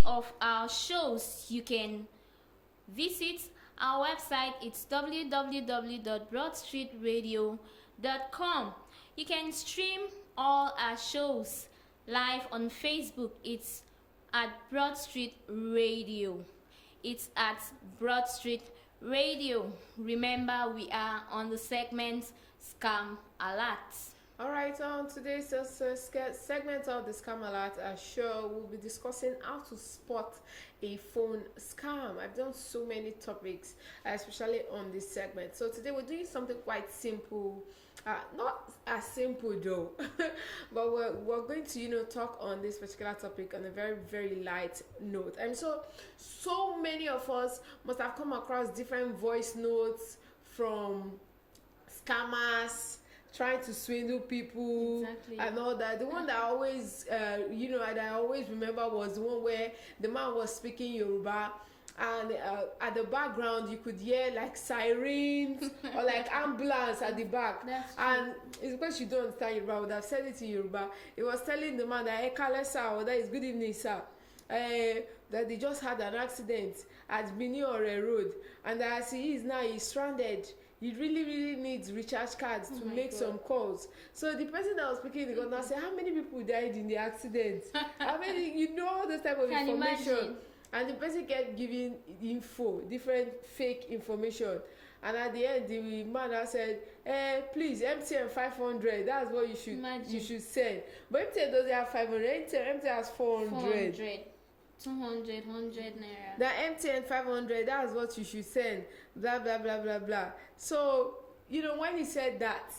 of our shows, you can visit our website. It's www.broadstreetradio.com. You can stream all our shows live on Facebook. It's at Broadstreet Radio. It's at Broadstreet Radio. Remember, we are on the segment Scam Alert. Alright, on today's segment of the Scam Alert show, we'll be discussing how to spot a phone scam. I've done so many topics, especially on this segment. So today we're doing something quite simple. Not as simple though, but we're going to talk on this particular topic on a very, very light note. And so many of us must have come across different voice notes from scammers trying to swindle people. Exactly. And all that. The one that I always that I always remember was the one where the man was speaking Yoruba, and at the background you could hear like sirens or like ambulance at the back. And it's because you don't understand Yoruba. I would have said it in Yoruba. It was telling the man that Ekale sir, or that is good evening sir, that they just had an accident at Bini Ore Road, and as he is now, he's stranded. He really needs recharge cards to make some calls. So the person that was speaking in the corner said, how many people died in the accident? How many, all this type of information. Imagine. And the person kept giving info, different fake information. And at the end, the man said, please, MTN 500, that's what you should send. But MTN doesn't have 500, MTN has 400. 200, 100 naira. The MTN 500, that's what you should send. Blah, blah, blah, blah, blah. So, when he said that,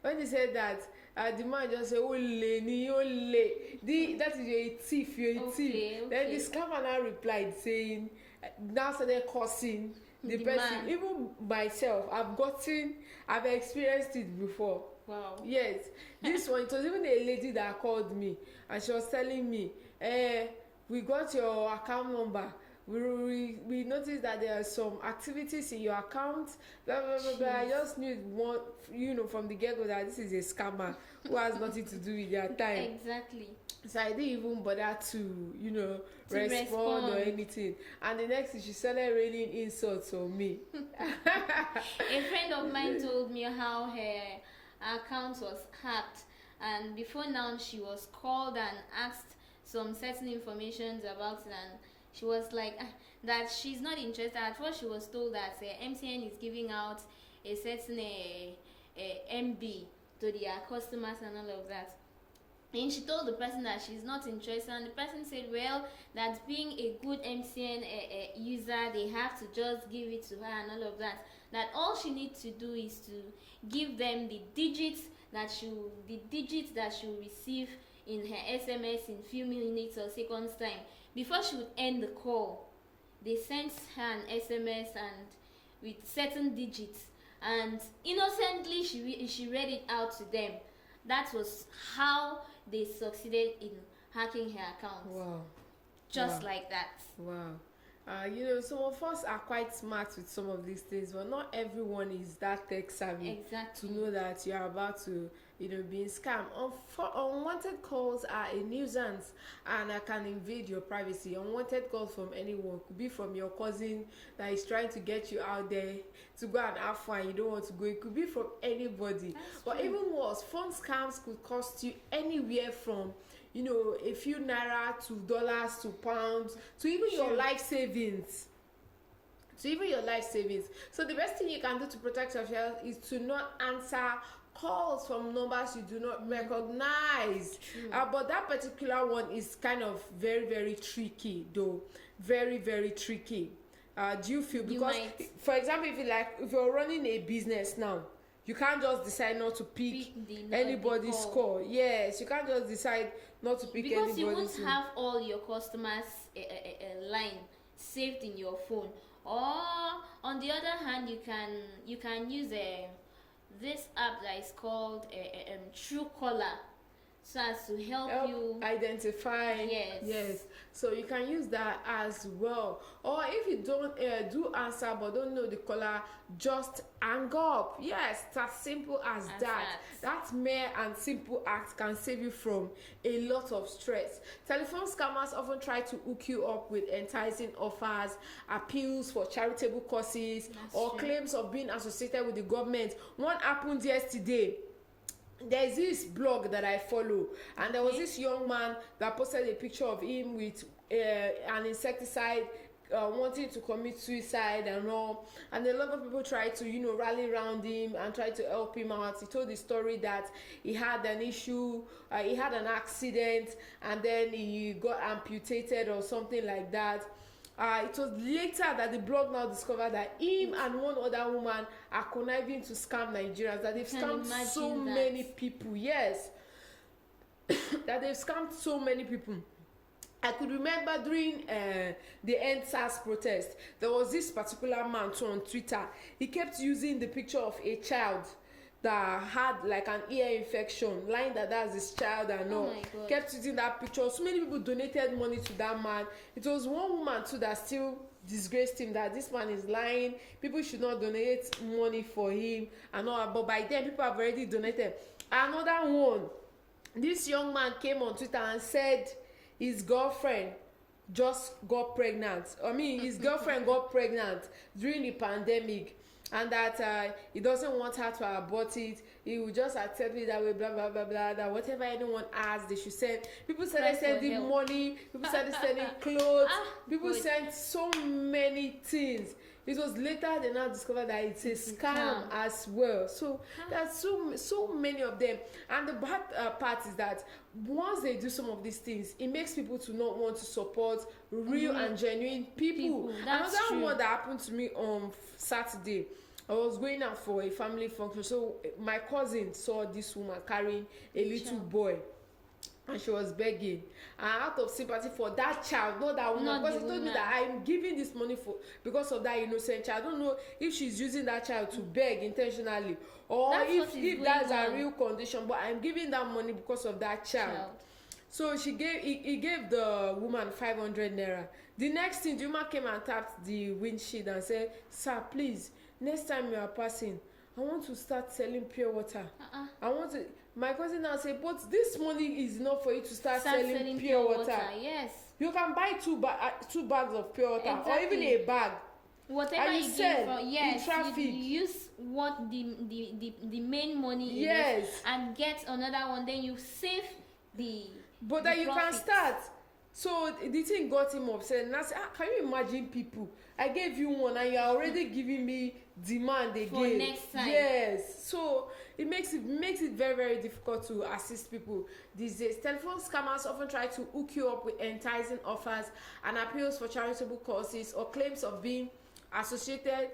the man just said, ole. That is, you're a thief, you're a thief. Okay. Then the scammer now replied saying, now started cursing the person. Man. Even myself, I've experienced it before. Wow. Yes. This one, it was even a lady that called me, and she was telling me, we got your account number. We noticed that there are some activities in your account. Blah blah blah blah. I just knew from the get-go that this is a scammer who has nothing to do with their time. Exactly. So I didn't even bother to respond or anything. And the next thing, she started raining insults on me. A friend of mine told me how her account was hacked, and before now she was called and asked some certain information about it, and she was like that she's not interested. At first she was told that MTN is giving out a certain MB to their customers and all of that, and she told the person that she's not interested, and the person said, well, that being a good MTN user, they have to just give it to her and all of that, that all she needs to do is to give them the digits that she will receive in her SMS in few minutes or seconds time. Before she would end the call, they sent her an SMS and with certain digits, and innocently she read it out to them. That was how they succeeded in hacking her account. Wow. Just like that. Wow. Some of us are quite smart with some of these things, but not everyone is that tech savvy. Exactly. To know that you are about to being scammed. Unwanted calls are a nuisance and can invade your privacy. Unwanted calls from anyone, could be from your cousin that is trying to get you out there to go and have fun, you don't want to go. It could be from anybody. But even worse, phone scams could cost you anywhere from a few naira to dollars to pounds to even your life savings. So the best thing you can do to protect yourself is to not answer calls from numbers you do not recognize. But that particular one is kind of very, very tricky though. Very, very tricky. Do you feel? Because for example, if you're running a business now, you can't just decide not to pick anybody's call. Yes, you can't just decide not to pick anybody's call. Because you won't have all your customers' line saved in your phone. Or on the other hand, you can use this app that is called Truecaller. so as to help you identify. Yes, so you can use that as well. Or if you don't do answer but don't know the caller, just hang up. Yes, it's as simple as that mere and simple act can save you from a lot of stress. Telephone scammers often try to hook you up with enticing offers, appeals for charitable causes, claims of being associated with the government. One happened yesterday. There's this blog that I follow, and there was this young man that posted a picture of him with an insecticide, wanting to commit suicide and all, and a lot of people tried to rally around him and try to help him out. He told the story that he had an issue, he had an accident, and then he got amputated or something like that. It was later that the blog now discovered that him and one other woman are conniving to scam Nigerians, that they've scammed so many people. Yes, that they've scammed so many people. I could remember during the End SARS protest, there was this particular man too on Twitter. He kept using the picture of a child that had like an ear infection, lying that that's his child and all. Kept using that picture. So many people donated money to that man. It was one woman too that still disgraced him, that this man is lying, people should not donate money for him and all. But by then people have already donated. Another one, this young man came on Twitter and said his girlfriend just got pregnant. His girlfriend got pregnant during the pandemic, and that he doesn't want her to abort it. He will just accept it that way, blah blah blah blah. That whatever anyone asks, they should send. People started sending money. People started sending clothes. People sent so many things. It was later they now discovered that it's a scam as well. So there's so many of them. And the bad part is that once they do some of these things, it makes people to not want to support real and genuine people. Another one that happened to me on Saturday. I was going out for a family function, so my cousin saw this woman carrying a little boy, and she was begging, and out of sympathy for that child, not that woman, because he told me that I'm giving this money because of that innocent child. I don't know if she's using that child to beg intentionally, or if that's a real condition, but I'm giving that money because of that child. So he gave the woman 500 naira. The next thing, the woman came and tapped the windshield and said, "Sir, please, next time you are passing, I want to start selling pure water. I want to." My cousin now say, "But this money is enough for you to start selling pure water. Yes, you can buy two bags of pure water, or even a bag. Whatever you get for in traffic, you use what the main money is, and get another one. Then you save the. But that you can start." So the thing got him upset, and I said, "Can you imagine people? I gave you one, and you are already giving me demand again for next time." Yes, so it makes it very, very difficult to assist people these days. Telephone scammers often try to hook you up with enticing offers and appeals for charitable causes, or claims of being associated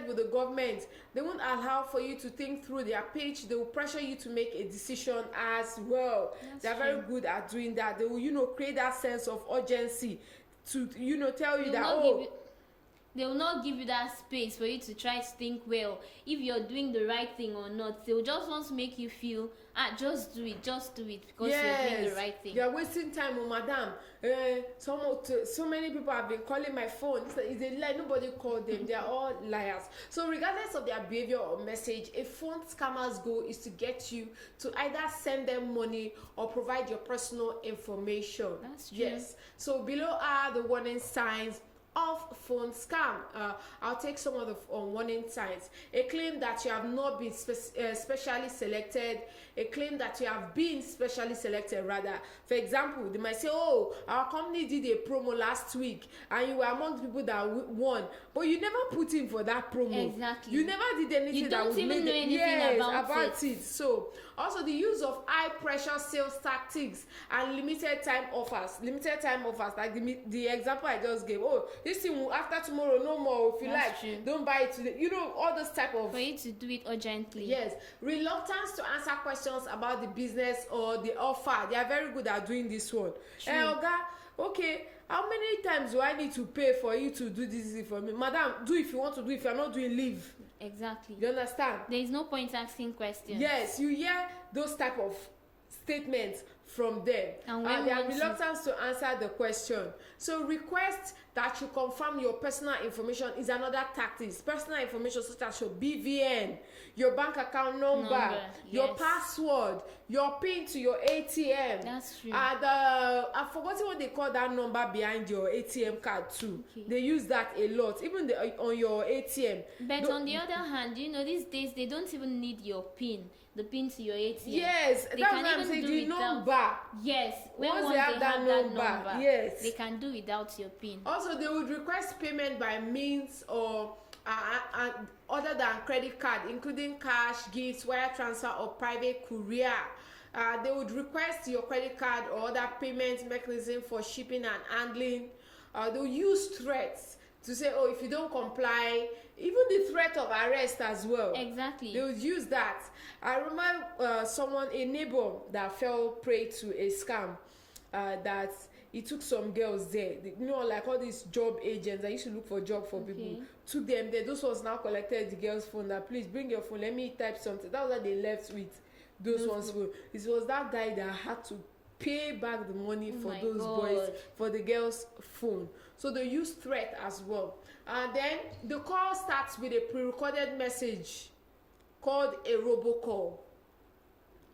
with the government. They won't allow for you to think through their pitch. They will pressure you to make a decision as well. They're very good at doing that. They will create that sense of urgency to tell you that they will not give you that space for you to try to think well if you're doing the right thing or not. They'll just want to make you feel, just do it because you're doing the right thing. You're wasting time, madam. So many people have been calling my phone. It's a lie. Nobody called them. They are all liars. So regardless of their behavior or message, a phone scammer's goal is to get you to either send them money or provide your personal information. That's true. Yes. So below are the warning signs of phone scam. I'll take some of the warning signs. A claim that you have not been specially selected. A claim that you have been specially selected, rather. For example, they might say, "Oh, our company did a promo last week and you were among the people that won, but you never put in for that promo." Exactly. You never did anything. You don't even know anything about it. So also the use of high pressure sales tactics and limited time offers, like the example I just gave. "Oh, this thing will after tomorrow, no more. If you like, don't buy it today." All this type of, for you to do it urgently. Yes. Reluctance to answer questions about the business or the offer. They are very good at doing this one. Oga, okay, how many times do I need to pay for you to do this for me? Madam, do if you want to do. If you're not doing, leave. Exactly. You understand? There is no point asking questions. Yes, you hear those type of statements from them, And they are reluctant to answer the question. So request that you confirm your personal information is another tactic. Personal information such as your BVN, your bank account number, your password, your PIN to your ATM. That's true. And I've forgotten what they call that number behind your ATM card too. Okay. They use that a lot, even on your ATM. But on the other hand, you know, these days they don't even need your PIN. The PIN to your ATM. Yes, they that's can what I'm even saying. do The without, number. yes, Once they have that number, yes, they can do without your PIN. Also, they would request payment by means or other than credit card, including cash, gifts, wire transfer, or private courier. They would request your credit card or other payment mechanism for shipping and handling. They'll use threats to say, oh, if you don't comply, even the threat of arrest as well. Exactly. They would use that. I remember a neighbor that fell prey to a scam, that he took some girls there. You know, like all these job agents that used to look for job for people, took them there. Those ones now collected the girl's phone. That please bring your phone. Let me type something. That was what they left with. Those ones. It was that guy that had to pay back the money for those boys for the girl's phone. So they use threat as well. And then the call starts with a pre-recorded message called a robocall.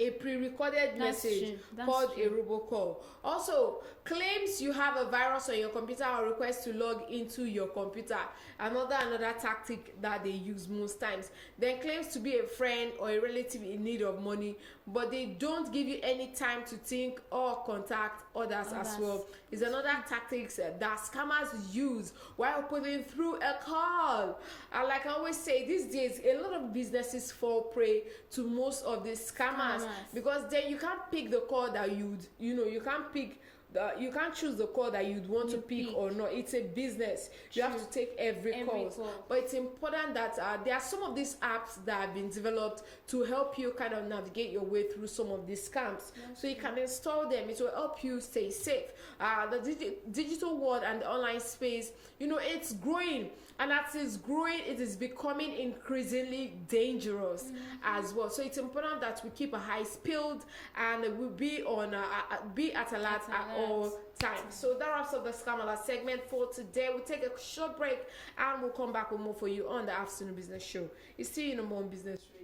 A pre-recorded message called a robocall. Also, claims you have a virus on your computer or request to log into your computer. Another tactic that they use most times. Then claims to be a friend or a relative in need of money, but they don't give you any time to think or contact others as well. It's another tactics that scammers use while putting through a call. And like I always say, these days a lot of businesses fall prey to most of these scammers. Because then you can't pick the call that you can't pick you can't choose the call that you'd want to pick or not. It's a business. You have to take every call. But it's important that there are some of these apps that have been developed to help you kind of navigate your way through some of these scams. So you can install them. It will help you stay safe. The digital world and the online space, it's growing. And as it's growing, it is becoming increasingly dangerous as well. So it's important that we keep our eyes peeled and we be at alert at all times. So that wraps up the Scam Alert segment for today. We'll take a short break and we'll come back with more for you on the Afternoon Business Show. It's still in the Morning Business Radio.